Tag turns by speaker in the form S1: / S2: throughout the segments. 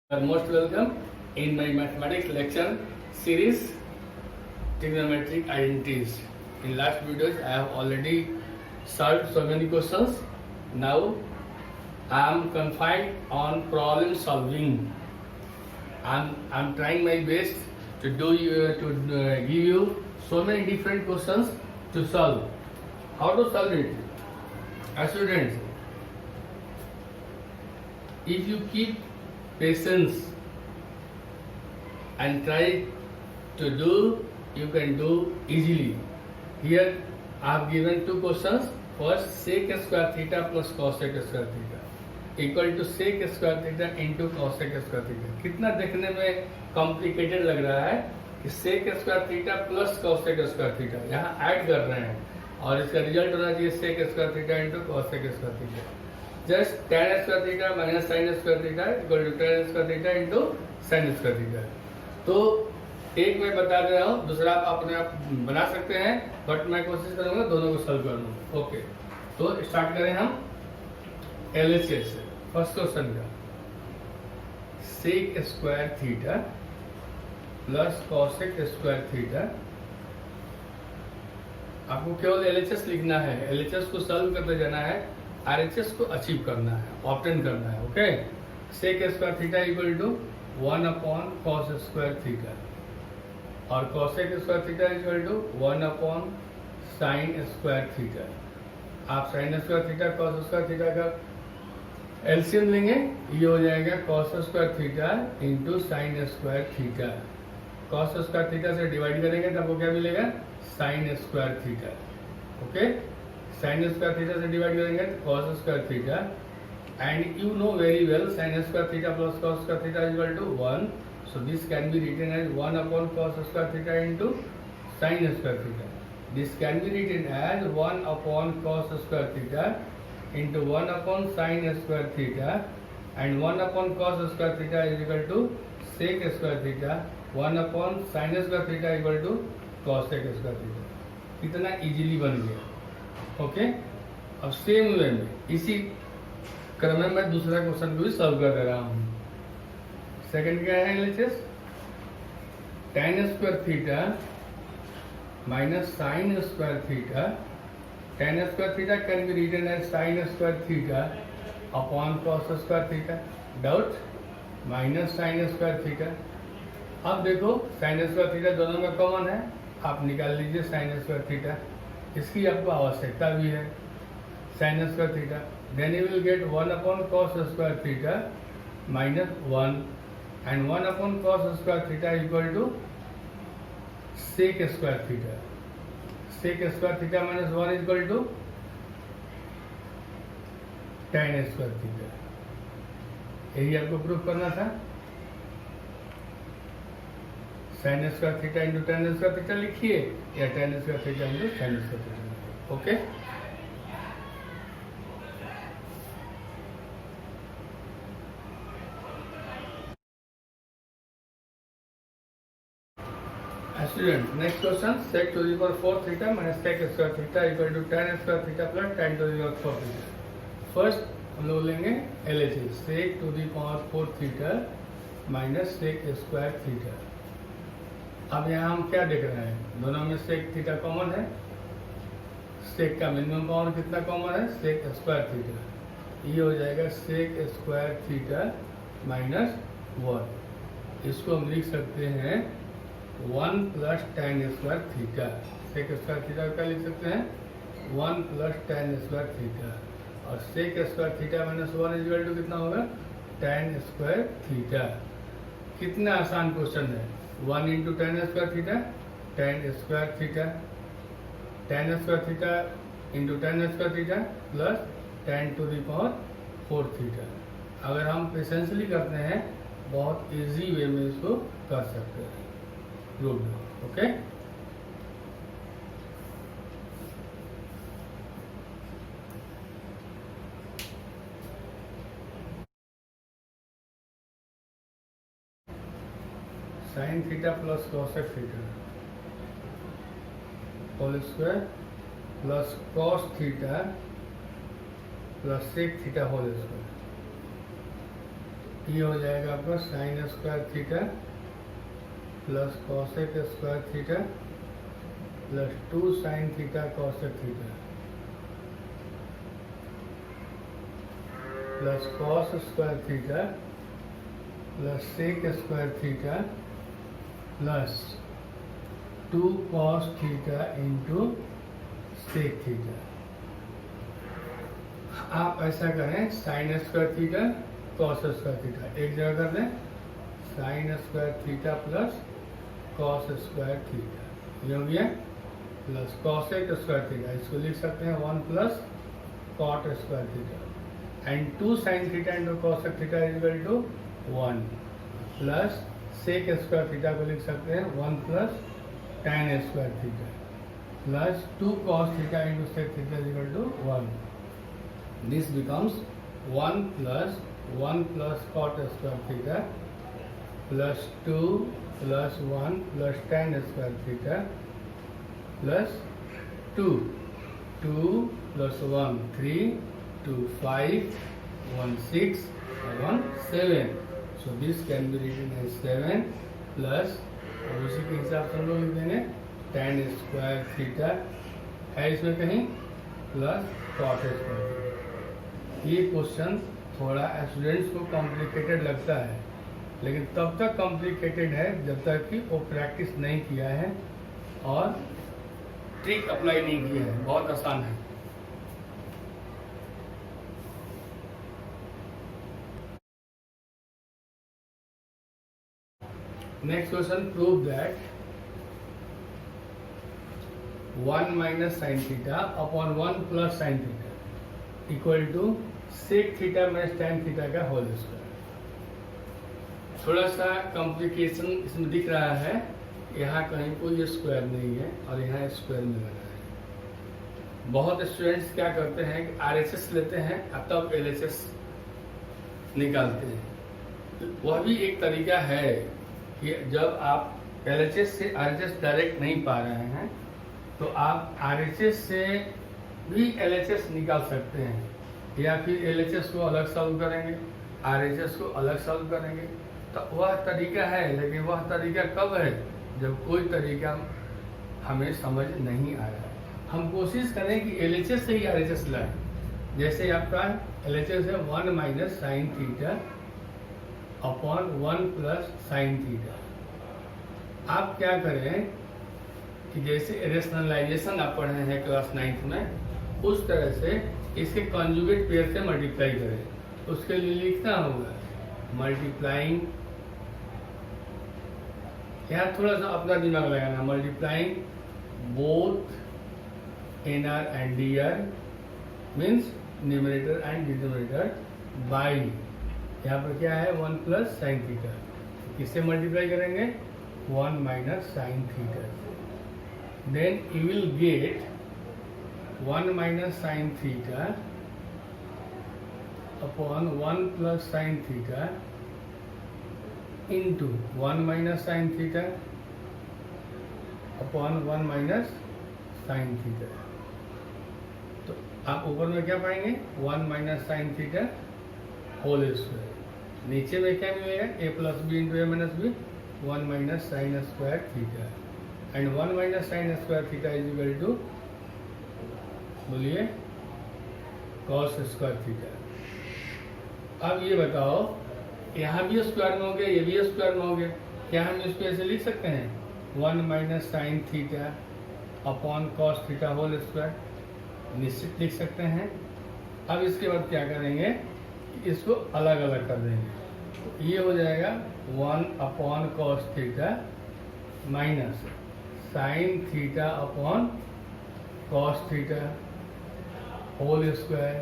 S1: You are most welcome in my mathematics lecture series trigonometric identities. In last videos I have already solved so many questions. Now I am confined on problem solving. I'm trying my best to give you so many different questions to solve. How to solve it? Students, if you keep patience and try to do, you can do easily. Here I have given two questions. First, sec square theta plus cosec square theta equal to sec square theta into cosec square theta. कितना देखने में complicated लग रहा है कि sec square theta plus cosec square theta यहाँ add कर रहे हैं और इसका रिजल्ट होना चाहिए sec square theta into cosec square theta. Just tan square theta minus sin square theta equal to tan square theta into sin square theta. तो एक मैं बता दे रहा हूँ, दूसरा आप अपने आप बना सकते हैं, बट मैं कोशिश करूंगा दोनों को सॉल्व कर लूँ. ओके, तो स्टार्ट करें हम LHS से. फर्स्ट क्वेश्चन का sec square theta plus cosec square theta. आपको केवल LHS लिखना है, LHS को सॉल्व करते जाना है, RHS को अचीव करना है, ऑब्टेन करना है. Okay, sec square theta equal to 1 upon cos square theta और cosec square theta equal to 1 upon sin square theta. आप sin square theta cos square theta का एलसीएम लेंगे, ये हो जाएगा cos square theta into sin square theta. cos square theta से divide करेंगे तो आपको क्या मिलेगा? sin square theta. Okay, sin square theta से डिवाइड करेंगे तो cos square theta, and you know very well sin square theta plus cos square theta equal to 1. So this can be written as 1 upon cos square theta into sin square theta. This can be written as 1 upon cos square theta into 1 upon sin square theta, and 1 upon cos square theta is equal to sec square theta, 1 upon sin square theta equal to cosec square theta. इतना easily बन गया. Okay, अब same way में इसी क्रम में मैं दूसरा क्वेश्चन को भी सॉल्व कर दे रहा हूँ. सेकंड क्या है LHS? tan square theta minus sin square theta. tan square theta can be written as sin square theta upon cos square theta. Doubt? Minus sin square theta. अब देखो sin स्क्वायर थीटा दोनों में common है, आप निकाल लीजिए sin square theta. इसकी आपको आवश्यकता भी है sin square theta. Then you will get 1 upon cos square theta minus 1 and 1 upon cos square theta equal to sec square theta. Sec square theta minus 1 is equal to tan square theta. यही आपको proof करना था. sin square theta into tan square theta लिखिए या tan square theta into sin square theta. Okay, student next question. sec to the power 4 theta minus sec square theta equal to tan square theta plus tan to the power 4 theta. First हम लोग लेंगे LHS. sec to the power 4 theta minus sec square theta. अब यहाँ हम क्या देख रहे हैं? दोनों में sec थीटा कॉमन है. sec का मिनिमम पावर कितना कॉमन है? sec square theta. ये हो जाएगा sec स्क्वायर थीटा माइनस 1. इसको हम लिख सकते हैं 1 plus tan square theta. sec square theta क्या लिख सकते हैं? 1 प्लस tan स्क्वायर थीटा और sec square theta minus 1 is equal to कितना होगा? tan square theta. कितना आसान क्वेश्चन है. 1 into tan square theta, tan square theta, tan square theta into tan square theta plus tan to the power 4 theta. अगर हम patiently करते हैं बहुत इजी वे में इसको कर सकते हैं. Good. Okay, sin theta plus cosec theta whole square plus cos theta plus sec theta whole square. ये हो जाएगा आपका sine square theta plus cosec square theta plus 2 sine theta cosec theta plus cos square theta plus sec square theta plus 2 cos theta into sec theta. आप ऐसा करें sine square theta cos square theta एक जगह कर दें, sine square theta plus cos square theta, ये हो गया, प्लस कॉसेक स्क्वायर थीटा, इसको लिख सकते हैं 1 plus cot square theta and 2 sine theta into cosec theta is equal to 1 plus sec square theta को लिख सकते हैं 1 plus tan square theta plus 2 cos theta into sec theta is equal to 1। This becomes 1 plus cot square theta plus 2 plus 1 plus tan square theta plus 2 plus 1 3 2 5 1 6 1 7। So this can be written as 7 plus और उसी के हिसाब से हम लोग लिख देंगे tan square theta है इसमें कहीं प्लस कॉट स्क्वायर थीटा। ये क्वेश्चन थोड़ा स्टूडेंट्स को कॉम्प्लिकेटेड लगता है, लेकिन तब तक कॉम्प्लिकेटेड है जब तक कि वो प्रैक्टिस नहीं किया है और ट्रिक अप्लाई नहीं किया है। बहुत आसान है। Next question, prove that 1 minus sine theta upon 1 plus sine theta equal to sec theta minus tan theta का होल स्क्वायर। थोड़ा सा कॉम्प्लिकेशन इसमें दिख रहा है, यहाँ कहीं कोई स्क्वायर नहीं है और यहाँ स्क्वायर मिल रहा है। बहुत स्टूडेंट्स क्या करते हैं कि RHS लेते हैं और तब LHS निकालते हैं। वह भी एक तरीका है कि जब आप LHS से RHS डायरेक्ट नहीं पा रहे हैं तो आप RHS से भी LHS निकाल सकते हैं, या फिर LHS को अलग सॉल्व करेंगे, RHS को अलग सॉल्व करेंगे। तो वह तरीका है, लेकिन वह तरीका कब है जब कोई तरीका हमें समझ नहीं आ रहा है। हम कोशिश करें कि LHS से ही RHS लाएं। जैसे आपका LHS है 1 minus sine theta upon 1 plus sine theta. आप क्या करें कि जैसे रेशनलाइजेशन आप पढ़े हैं क्लास 9th में, उस तरह से इसके कॉन्जुगेट पेयर से मल्टीप्लाई करें। उसके लिए लिखना होगा मल्टीप्लाइंग, यहाँ थोड़ा सा अपना दिमाग लगाना, multiplying both NR and DR means numerator and denominator by, यहाँ पर क्या है 1 प्लस साइन थीटा, किससे मल्टीप्लाई करेंगे 1 minus sine theta. Then you will get 1 minus sin theta upon 1 plus sin theta into 1 minus sin theta upon 1 minus sin theta। तो आप ऊपर में क्या पाएंगे 1 minus sin theta whole square, नीचे में क्या मिलेगा a plus b into a minus b 1 minus sin square theta and 1 minus sin square theta is equal to बोलिए कॉस स्क्वायर थीटा। अब ये बताओ, यहाँ भी स्क्वायर में हो गया, ये भी स्क्वायर में हो गया, क्या हम इसको ऐसे लिख सकते हैं 1 minus sine theta upon cos theta whole square, निश्चित लिख सकते हैं। अब इसके बाद क्या करेंगे, इसको अलग अलग कर देंगे। तो ये हो जाएगा 1 upon cos theta minus sine theta upon cos theta whole square,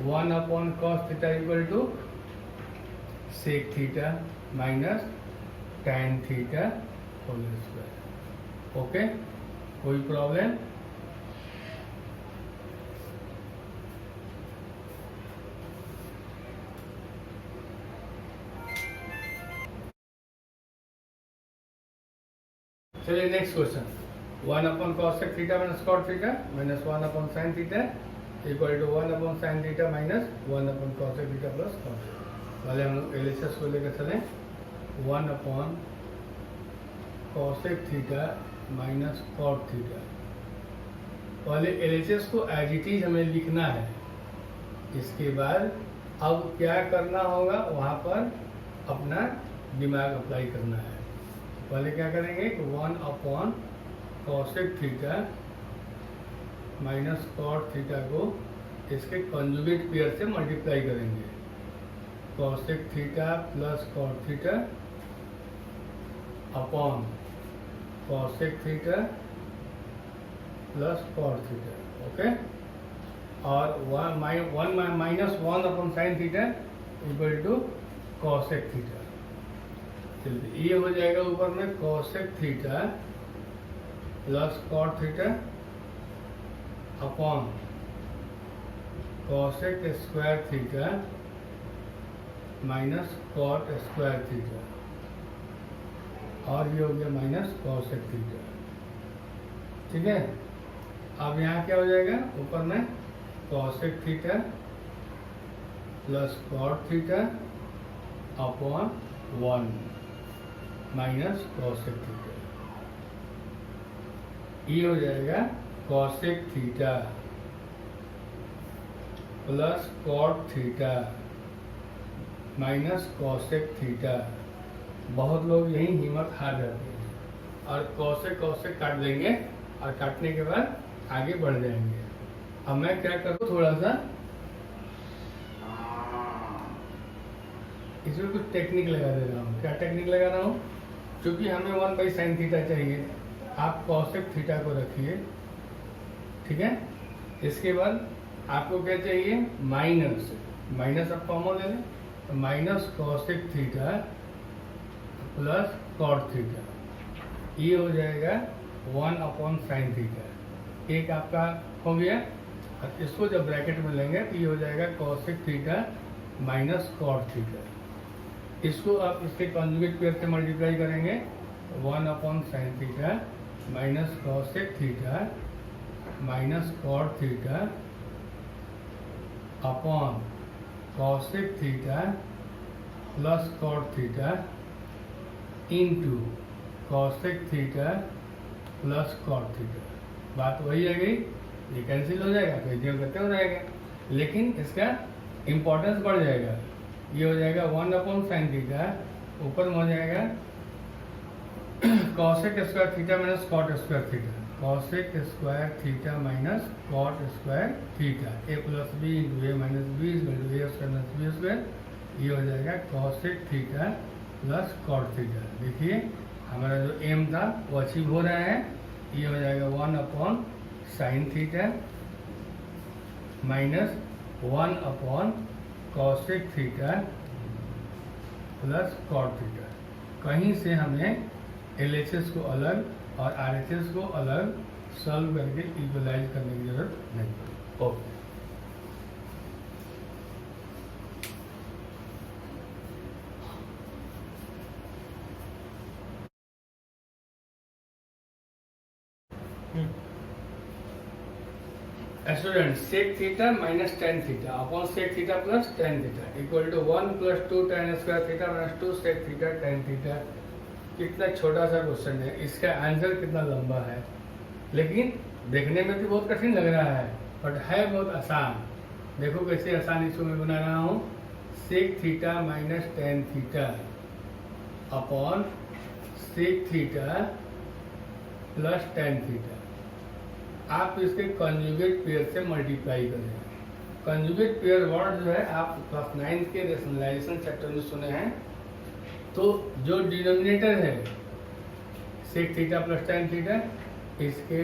S1: 1 upon cos theta equal to sec theta minus tan theta whole square. Okay, कोई प्रॉब्लम? चलिए next question, 1 upon cosec theta minus cot theta minus 1 upon sine theta equal to 1 upon sine theta minus 1 upon cosec theta plus cot. पहले हम लोग LHS को लेकर चले 1 cosec theta minus cot theta. पहले LHS को as it is हमें लिखना है। इसके बाद अब क्या करना होगा, वहाँ पर अपना दिमाग अप्लाई करना है। पहले क्या करेंगे, 1 cosec theta minus cot theta को इसके कंजुगेट पेयर से मल्टीप्लाई करेंगे। cosec theta plus cot theta upon cosec theta plus cot theta, okay. और 1 minus 1 upon sine theta equal to cosec theta. चलिए ये हो जाएगा ऊपर में cosec theta plus cot theta upon cosec square theta minus cot square theta, और ये हो गया माइनस cosec थीटा। ठीक है, अब यहाँ क्या हो जाएगा, ऊपर में cosec theta plus cot theta upon 1 minus cosec theta. ये हो जाएगा cosec theta plus cot theta minus cosec theta. बहुत लोग यही हिम्मत हार जाते हैं और cosec काट देंगे और काटने के बाद आगे बढ़ जाएंगे। अब मैं क्या करूँ, थोड़ा सा इसमें कुछ टेक्निक लगा दे रहा हूँ। क्या टेक्निक लगा रहा हूँ, क्योंकि हमें 1/sin थीटा चाहिए, आप cosec थीटा को रखिए। ठीक है, इसके बाद आपको क्या चाहिए, माइनस आप कॉमन ले लें, तो minus cosec theta plus cot theta. ये हो जाएगा 1/sin थीटा। एक आपका हो गया, और इसको जब ब्रैकेट में लेंगे तो ये हो जाएगा cosec theta minus cot theta. इसको आप इसके कॉन्जुगेट पेयर से मल्टीप्लाई करेंगे, 1/sin theta minus cosec theta minus cot theta upon cosec theta plus cot theta into cosec theta plus cot theta. बात वही आ गई, ये कैंसिल हो जाएगा तो ये करते हो जाएगा, लेकिन इसका इम्पोर्टेंस बढ़ जाएगा। ये हो जाएगा 1/sin थीटा, ऊपर में हो जाएगा cosec square theta minus cot square theta, cosec square theta minus cot square theta, a plus B into A minus b into a square minus B square. ये हो जाएगा cosec theta plus cot theta. देखिए हमारा जो M था वो achieve हो रहा है। ये हो जाएगा 1/sin theta minus 1/cosec theta plus cot theta. कहीं से हमें LHS को अलग और RHS को अलग सॉल्व करके इक्वलाइज करने की जरूरत नहीं पड़ेगी। Okay, student sec theta minus tan theta upon sec theta plus tan theta equal to 1 + 2 tan square theta minus 2 sec theta tan theta. कितना छोटा सा क्वेश्चन है, इसका आंसर कितना लंबा है, लेकिन देखने में तो बहुत कठिन लग रहा है, बट है बहुत आसान। देखो कैसे आसान इसको मैं बना रहा हूँ, sec theta minus tan theta upon sec theta plus tan theta. आप इसके कंजुगेट पेयर से मल्टीप्लाई करें। कंजुगेट पेयर वर्ड जो है आप क्लास 9 के रेशनलाइजेशन चैप्टर में सुने हैं। तो जो डिनोमिनेटर है sec theta plus tan theta, इसके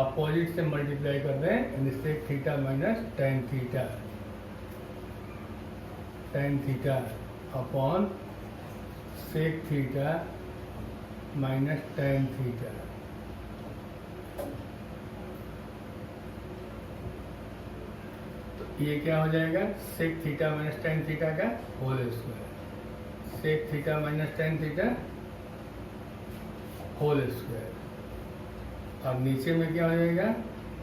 S1: अपोजिट से मल्टीप्लाई कर दें, यानी sec theta minus tan theta upon sec theta minus tan theta. ये क्या हो जाएगा, sec theta minus tan theta का whole square, sec theta minus tan theta whole square. और नीचे में क्या हो जाएगा,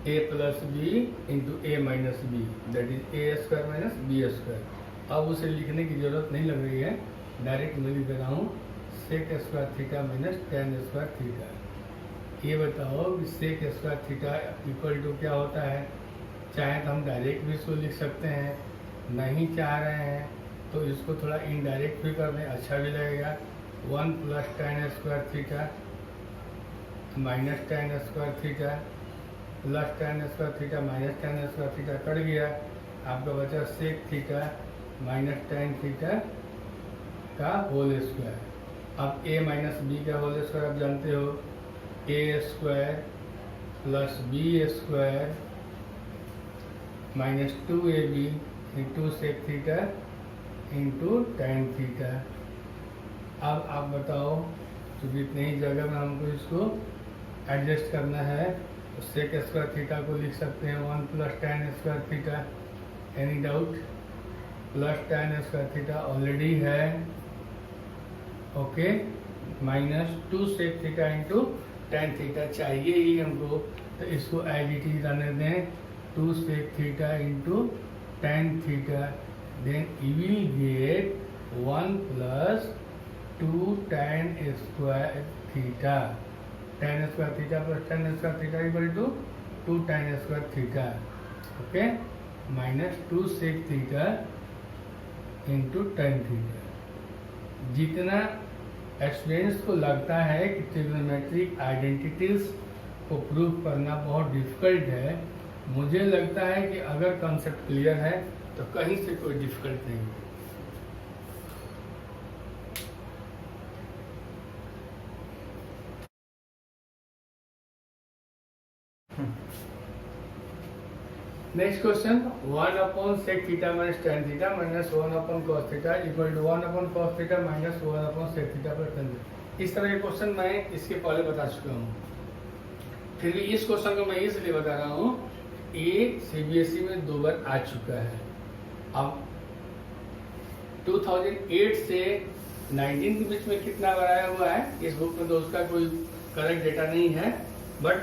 S1: a plus B into A minus B, that is A square minus B square. अब उसे लिखने की ज़रूरत नहीं लग रही है, डायरेक्ट मैं लिख दे रहा हूँ sec square theta minus tan square theta. ये बताओ कि sec square theta equal to क्या होता है। चाहे तो हम डायरेक्ट भी इसको लिख सकते हैं, नहीं चाह रहे हैं तो इसको थोड़ा इनडायरेक्ट भी कर दें, अच्छा भी लगेगा। 1 plus tan square theta minus tan square theta plus tan square theta minus tan square theta cut गया, आपका बचा sec theta minus tan theta का होल स्क्वायर। अब ए माइनस बी का होल स्क्वायर आप जानते हो, A square plus B square minus 2ab into sec theta into tan theta. अब आप बताओ, क्योंकि इतनी ही जगह में हमको इसको एडजस्ट करना है, तो सेक स्क्वायर थीटा को लिख सकते हैं 1 plus tan square theta. Any doubt? Plus tan square theta already है, okay, minus 2 sec theta into tan theta चाहिए ही हमको, तो इसको एज इट इज रहने दें 2 sec theta into tan theta. Then you will get 1 plus 2 tan square theta. Tan square theta plus tan square theta equal to 2 tan square theta, okay, minus 2 sec theta into tan theta. जितना students को लगता है कि trigonometric identities को prove करना बहुत difficult है, मुझे लगता है कि अगर कॉन्सेप्ट क्लियर है तो कहीं से कोई डिफिकल्ट नहीं है। Next question, 1 upon sec theta minus tan theta minus 1 upon cos theta equal to 1 upon cos theta minus 1 upon sec theta plus tan theta. इस तरह के क्वेश्चन मैं इसके पहले बता चुका हूँ, फिर भी इस क्वेश्चन को मैं इसलिए बता रहा हूँ, ये सीबीएसई में 2 बार आ चुका है। अब 2008 से 19 के बीच में कितना बार आया हुआ है इस बुक में तो उसका कोई करेक्ट डेटा नहीं है, बट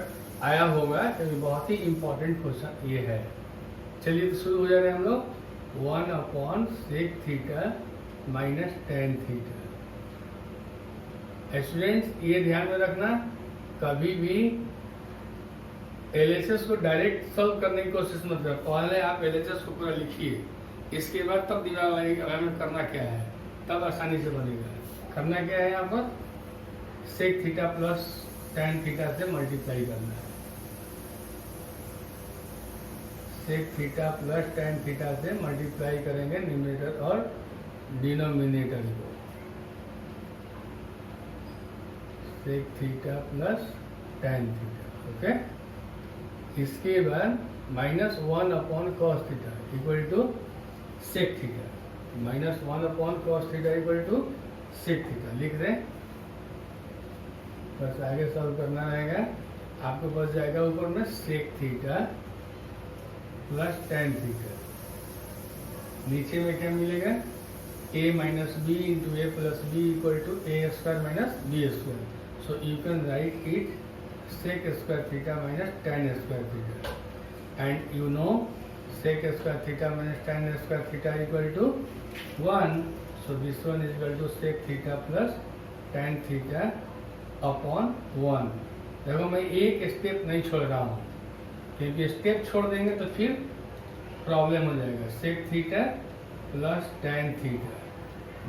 S1: आया होगा, क्योंकि बहुत ही इंपॉर्टेंट क्वेश्चन ये है। चलिए तो शुरू हो जा रहे हैं हम लोग। 1 upon sec theta minus tan theta. Students ये ध्यान में रखना, कभी भी एलएचएस को डायरेक्ट सॉल्व करने की कोशिश मत करो। पहले आप एलएचएस को पूरा लिखिए, इसके बाद तब दिमाग लगाइएगा करना क्या है, तब आसानी से बनेगा। करना क्या है, यहाँ पर sec theta plus tan theta से मल्टीप्लाई करना है। Sec theta plus tan theta से मल्टीप्लाई करेंगे न्यूमरेटर और डिनोमिनेटर को। Sec theta plus tan theta, okay. इसके बाद minus 1 upon cos theta equal to sec theta, minus 1 upon cos theta equal to sec theta लिख दें। बस आगे सॉल्व करना रहेगा, आपको बस जाएगा ऊपर में sec theta plus tan theta, नीचे में क्या मिलेगा, a minus b into a plus b equal to a square minus B square. So you can write it sec square theta minus tan square theta, and you know sec square theta minus tan square theta equal to 1, so this one is equal to sec theta plus tan theta upon 1। देखो मैं एक step नहीं छोड़ रहा हूँ, क्योंकि step छोड़ देंगे तो फिर प्रॉब्लम हो जाएगा। sec theta plus tan theta,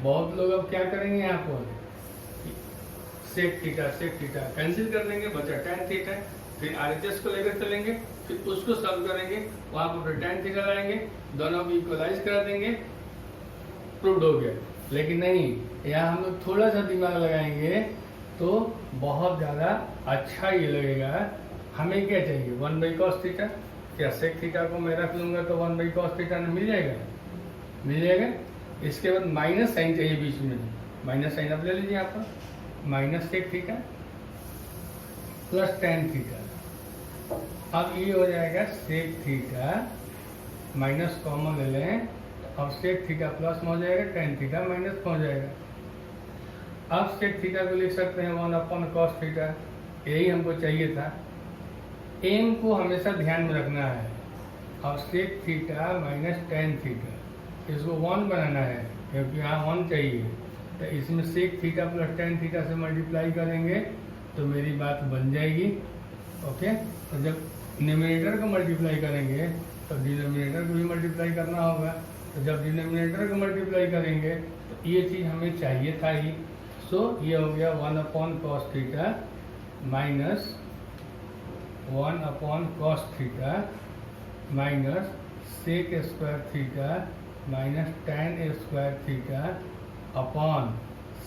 S1: बहुत लोग अब क्या करेंगे, यहाँ पर सेक थीटा कैंसिल कर देंगे, बचा टेन थीटा, फिर आरएचएस को लेकर चलेंगे, फिर उसको सॉल्व करेंगे, वहां पर फिर टेन थीटा लाएंगे, दोनों को इक्वलाइज करा देंगे, प्रूव्ड हो गया। लेकिन नहीं, यहाँ हम लोग थोड़ा सा दिमाग लगाएंगे तो बहुत ज़्यादा अच्छा ये लगेगा। हमें क्या चाहिए, 1 बाई कॉस थीटा, क्या सेक थीटा को मैं रख लूंगा तो 1 बाई कॉस थीटा मिल जाएगा। इसके बाद माइनस साइन चाहिए बीच में, माइनस साइन आप ले लीजिए यहाँ पर, minus sec theta plus tan theta. अब ये हो जाएगा सेक थीटा, माइनस कॉमन ले लें, अब सेक थीटा प्लस में हो जाएगा, टेन थीटा माइनस में हो जाएगा। अब सेक थीटा को लिख सकते हैं 1 अपॉन कॉस थीटा, यही हमको चाहिए था। एम को हमेशा ध्यान में रखना है। अब sec theta minus tan theta, इसको 1 बनाना है क्योंकि यहाँ 1 चाहिए, तो इसमें sec theta plus tan theta से मल्टीप्लाई करेंगे तो मेरी बात बन जाएगी। ओके, तो जब न्यूमरेटर को मल्टीप्लाई करेंगे तो डिनोमिनेटर को भी मल्टीप्लाई करना होगा, तो जब डिनोमिनेटर को मल्टीप्लाई करेंगे तो ये चीज़ हमें चाहिए था ही। सो ये हो गया 1/cos theta minus 1/cos theta minus sec square theta minus tan square theta upon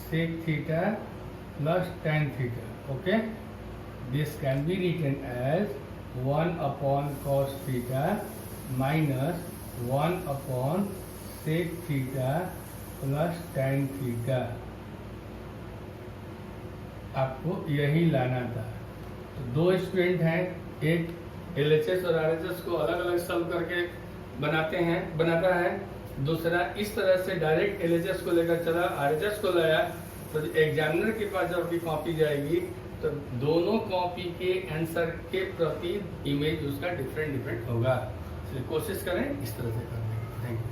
S1: sec theta plus tan theta. Okay, this can be written as 1/cos theta minus 1/sec theta plus tan theta. आपको यही लाना था। तो दो student हैं, एक LHS और RHS को अलग अलग सॉल्व करके बनाता है, दूसरा इस तरह से डायरेक्ट LHS को लेकर चला, RHS को लाया। तो एग्जामिनर के पास जब भी कॉपी जाएगी तो दोनों कॉपी के आंसर के प्रति इमेज उसका डिफरेंट होगा। इसलिए कोशिश करें इस तरह से करने की। Thank you.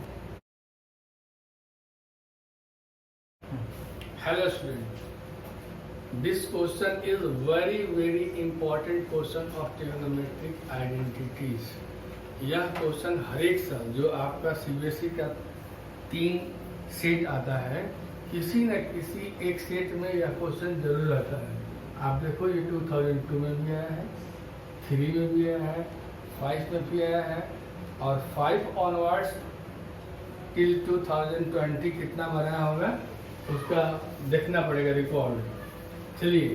S1: Hello student, this question is very important question of trigonometric identities. यह क्वेश्चन हर एक साल जो आपका CBSE का 3 सेट आता है, किसी न किसी एक सेट में यह क्वेश्चन जरूर आता है। आप देखो ये 2002 में भी आया है, 3 में भी आया है, 5 में भी आया है, और 5 ऑनवर्ड्स टिल 2020 कितना बनाया होगा उसका देखना पड़ेगा रिकॉर्ड। चलिए,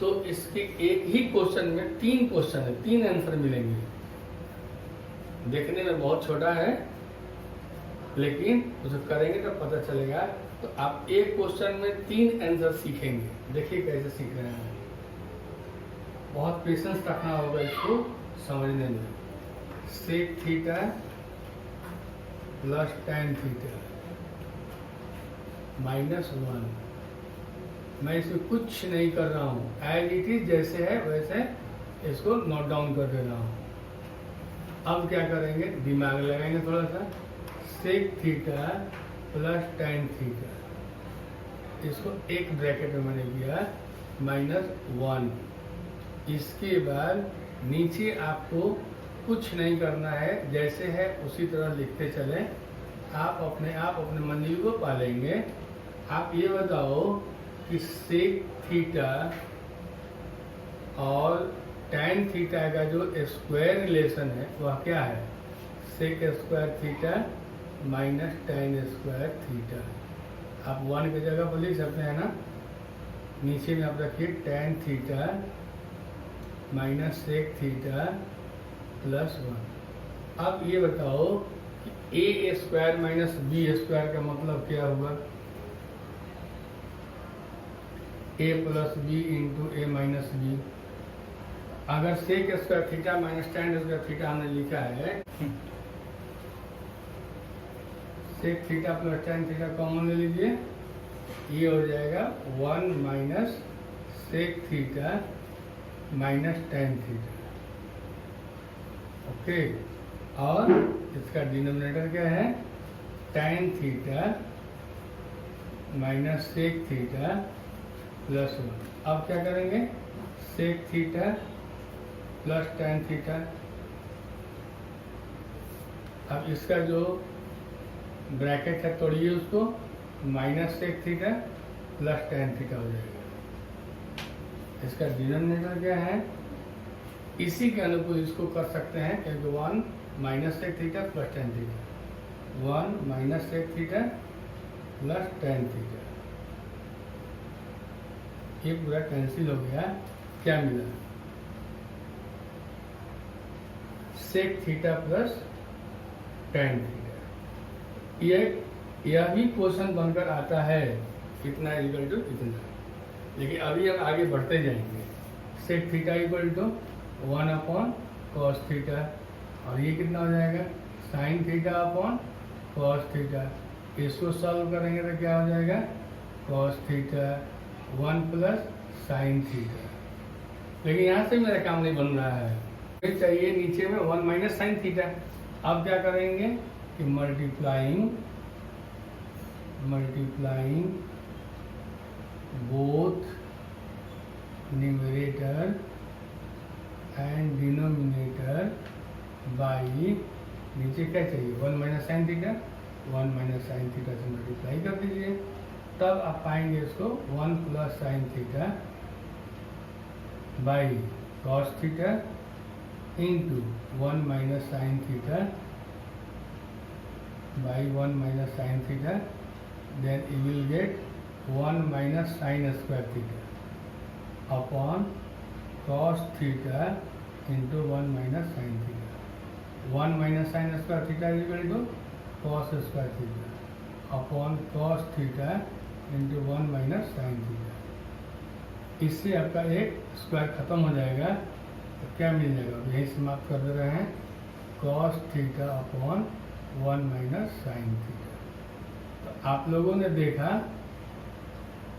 S1: तो इसके एक ही क्वेश्चन में 3 क्वेश्चन है, 3 आंसर मिलेंगे। देखने में बहुत छोटा है लेकिन उसे करेंगे तो पता चलेगा। तो आप एक क्वेश्चन में 3 आंसर सीखेंगे। देखिए कैसे सीख रहे हैं, बहुत पेशेंस रखना होगा इसको समझने में। Sec theta plus tan theta minus 1। मैं इसमें कुछ नहीं कर रहा हूँ, एज इट इज जैसे है वैसे इसको नोट डाउन कर दे रहा हूँ। अब क्या करेंगे, दिमाग लगाएंगे थोड़ा सा। Sec theta plus tan theta, इसको एक ब्रैकेट में मैंने किया माइनस 1। इसके बाद नीचे आपको कुछ नहीं करना है, जैसे है उसी तरह लिखते चलें। आप अपने मंजिल को पालेंगे। आप ये बताओ कि सेक थीटा और tan थीटा का जो स्क्वायर रिलेशन है वह क्या है? Sec square theta minus tan square theta. आप 1 की जगह पर लिख सकते हैं ना, नीचे में आप रखिए tan theta minus sec theta plus 1। अब ये बताओ कि a square minus b square का मतलब क्या हुआ? a plus B into A minus B. अगर sec square theta minus tan square theta हमने लिखा है, sec theta plus tan theta common ले लीजिए, ये हो जाएगा 1 minus sec theta minus tan theta. Okay, और इसका डिनोमिनेटर क्या है? tan theta minus sec theta plus 1। अब क्या करेंगे? Sec theta plus tan theta. अब इसका जो ब्रैकेट है तोड़िए उसको, minus sec theta plus tan theta हो जाएगा। इसका डिनोमिनेटर क्या है? इसी के अनुकूल इसको कर सकते हैं, क्योंकि 1 minus sec theta plus tan theta, 1 minus sec theta plus tan theta. ये पूरा कैंसिल हो गया। क्या मिला? Sec theta plus tan theta. यह भी क्वेश्चन बनकर आता है, कितना इक्वल टू इतना। लेकिन अभी हम आगे बढ़ते जाएंगे। Sec theta equal to 1/cos theta, और ये कितना हो जाएगा? Sine theta upon cos theta. इसको सॉल्व करेंगे तो क्या हो जाएगा? cos theta 1 plus sine theta. लेकिन यहाँ से मेरा काम नहीं बन रहा है, फिर चाहिए नीचे में 1 माइनस साइन थीटा। अब क्या करेंगे कि multiplying multiplying both numerator and denominator by, नीचे क्या चाहिए 1 minus sine theta, 1 minus sine theta से मल्टीप्लाई कर दीजिए, तब आप पाएंगे इसको 1 plus sine theta by cos theta into 1 minus sine theta by 1 minus sine theta, then you will get 1 minus sine square theta upon cos theta into 1 minus sine theta. 1 minus sine square theta is equal to cos square theta upon cos theta into 1 minus sine theta. इससे आपका एक square खत्म हो जाएगा, तो क्या मिल जाएगा, यही समाप्त कर दे रहे हैं, cos theta upon 1 minus sine theta. तो आप लोगों ने देखा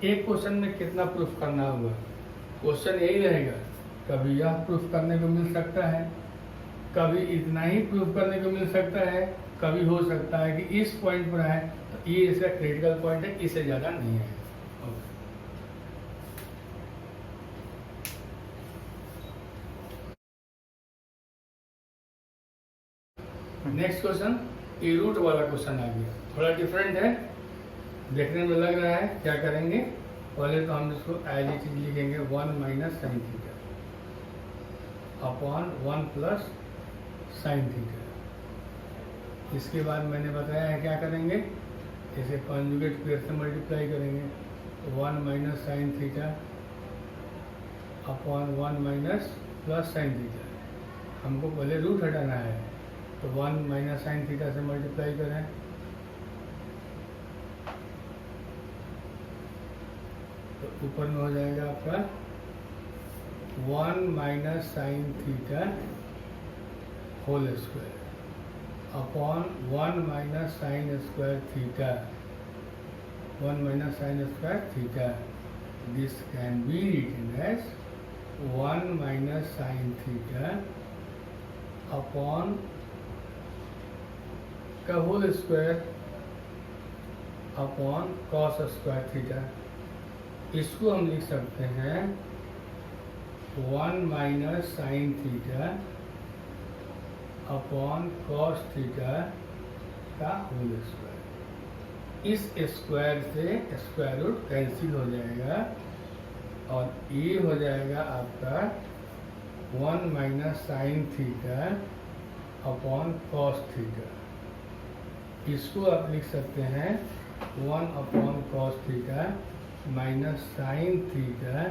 S1: एक क्वेश्चन में कितना प्रूफ करना होगा, क्वेश्चन यही रहेगा, कभी यह प्रूफ करने को मिल सकता है, कभी इतना ही प्रूफ करने को मिल सकता है, कभी हो सकता है कि इस पॉइंट पर है, तो ये इसका क्रिटिकल पॉइंट है, इससे ज़्यादा नहीं है। नेक्स्ट क्वेश्चन, ये रूट वाला क्वेश्चन आ गया, थोड़ा डिफरेंट है, देखने में लग रहा है। क्या करेंगे, पहले तो हम इसको एज इट इज लिखेंगे 1 minus sine theta upon 1 plus sine theta. इसके बाद मैंने बताया है क्या करेंगे, इसे कॉन्जुगेट पेयर से मल्टीप्लाई करेंगे, 1 minus sine theta upon 1 minus plus sine theta. हमको पहले रूट हटाना है, तो 1 माइनस साइन थीटा से मल्टीप्लाई करें, तो ऊपर में हो जाएगा आपका 1 minus sine theta whole square upon 1 minus sine square theta, 1 minus sine square theta. This can be written as 1 minus sine theta upon का whole square upon cos square theta. इसको हम लिख सकते हैं 1 minus sine theta upon cos theta का whole square. इस square से square root cancel हो जाएगा और ये हो जाएगा आपका 1 minus sine theta upon cos theta. इसको आप लिख सकते हैं 1 upon cos theta minus sine theta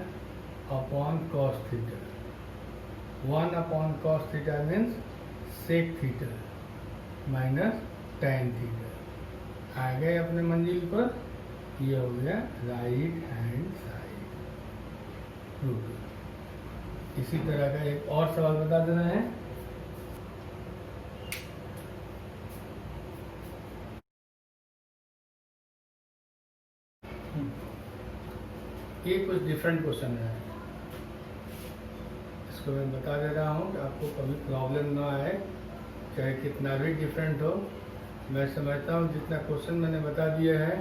S1: upon cos theta. 1 upon cos theta means sec theta minus tan theta. आ गए अपने मंजिल पर, ये हो गया राइट हैंड साइड रूट। इसी तरह का एक और सवाल बता देना है। ये कुछ डिफरेंट क्वेश्चन है, इसको मैं बता दे रहा हूँ कि आपको कभी प्रॉब्लम ना आए, चाहे कितना भी डिफरेंट हो। मैं समझता हूँ जितना क्वेश्चन मैंने बता दिया है,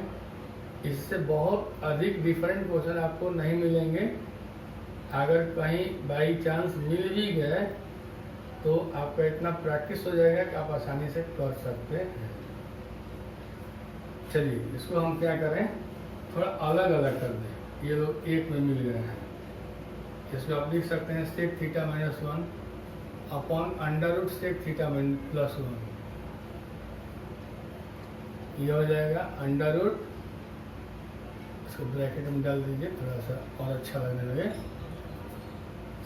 S1: इससे बहुत अधिक डिफरेंट क्वेश्चन आपको नहीं मिलेंगे। अगर कहीं बाई चांस मिल भी गए तो आपका इतना प्रैक्टिस हो जाएगा कि आप आसानी से कर सकते हैं। चलिए इसको हम क्या करें, थोड़ा अलग अलग कर दें। ये लोग एक में मिल गए हैं, इसको आप लिख सकते हैं sec theta minus 1 upon under root sec theta plus 1। ये हो जाएगा अंडर रूट, इसको ब्रैकेट में डाल दीजिए थोड़ा सा और अच्छा लगने लगे,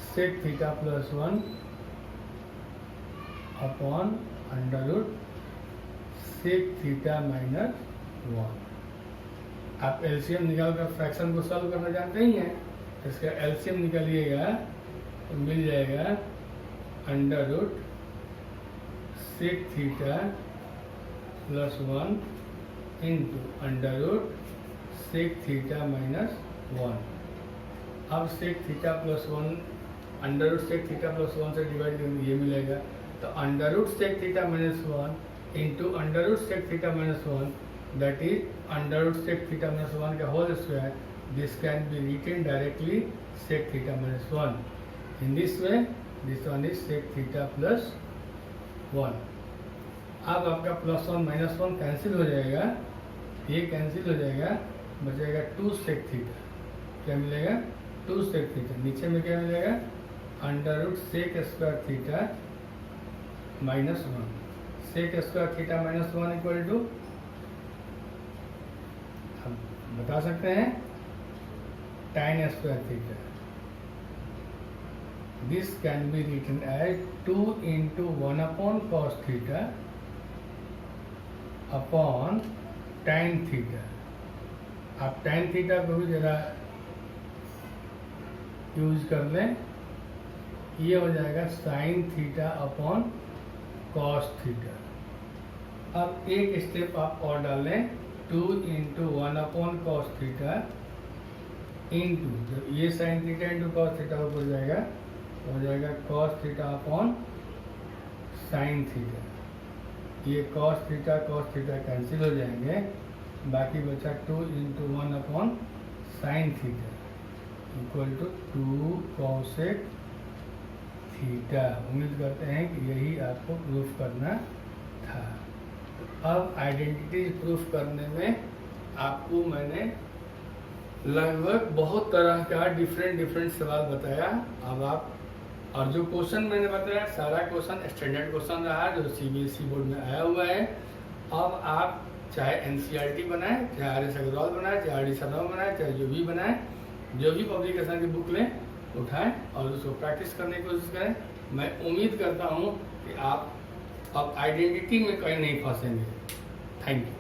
S1: sec theta plus 1 upon under root sec theta minus 1। आप एलसीएम निकाल कर फ्रैक्शन को सॉल्व करना जानते ही हैं, इसका एलसीएम निकालिएगा तो मिल जाएगा under root sec theta plus 1 into under root sec theta minus 1। अब sec theta plus 1 under root sec theta plus 1 से डिवाइड करेंगे, ये मिलेगा, तो under root sec theta minus 1 into under root sec theta minus 1, that is under root sec theta minus 1 का whole square. This can be written directly sec theta minus 1. In this way, this one is sec theta plus 1. अब आपका plus 1 minus 1 cancel हो जाएगा, ये cancel हो जाएगा, बचेगा 2 sec theta. क्या मिलेगा? 2 sec थीटा. नीचे में क्या मिलेगा? Under root sec square theta minus 1. Sec square theta minus 1 equal to, हम बता सकते हैं, tan square theta. This can be written as 2 into 1 upon cos theta upon tan theta. आप tan theta को भी जरा यूज कर लें, ये हो जाएगा sin theta upon cos theta. अब एक स्टेप आप और डालें, 2 into 1 upon cos theta into, जब ये sin theta into cos theta ऊपर जाएगा हो जाएगा cos theta upon sin theta. ये cos theta कैंसिल हो जाएंगे, बाकी बचा 2 into 1 upon sin theta equal to 2 cosec theta. उम्मीद करते हैं कि यही आपको प्रूफ करना था. अब आइडेंटिटी प्रूफ करने में आपको मैंने लगभग बहुत तरह का डिफरेंट सवाल बताया. अब आप, और जो क्वेश्चन मैंने बताया सारा क्वेश्चन स्टैंडर्ड क्वेश्चन रहा जो CBSE बोर्ड में आया हुआ है. अब आप चाहे NCERT बनाए, चाहे RS अग्रवाल बनाए, चाहे RD शर्मा बनाए, चाहे जो भी बनाए, जो भी पब्लिकेशन की बुक लें, उठाएं और उसको प्रैक्टिस करने की कोशिश करें. मैं उम्मीद करता हूँ कि आप अब आइडेंटिटी में कहीं नहीं फंसेंगे. Thank you.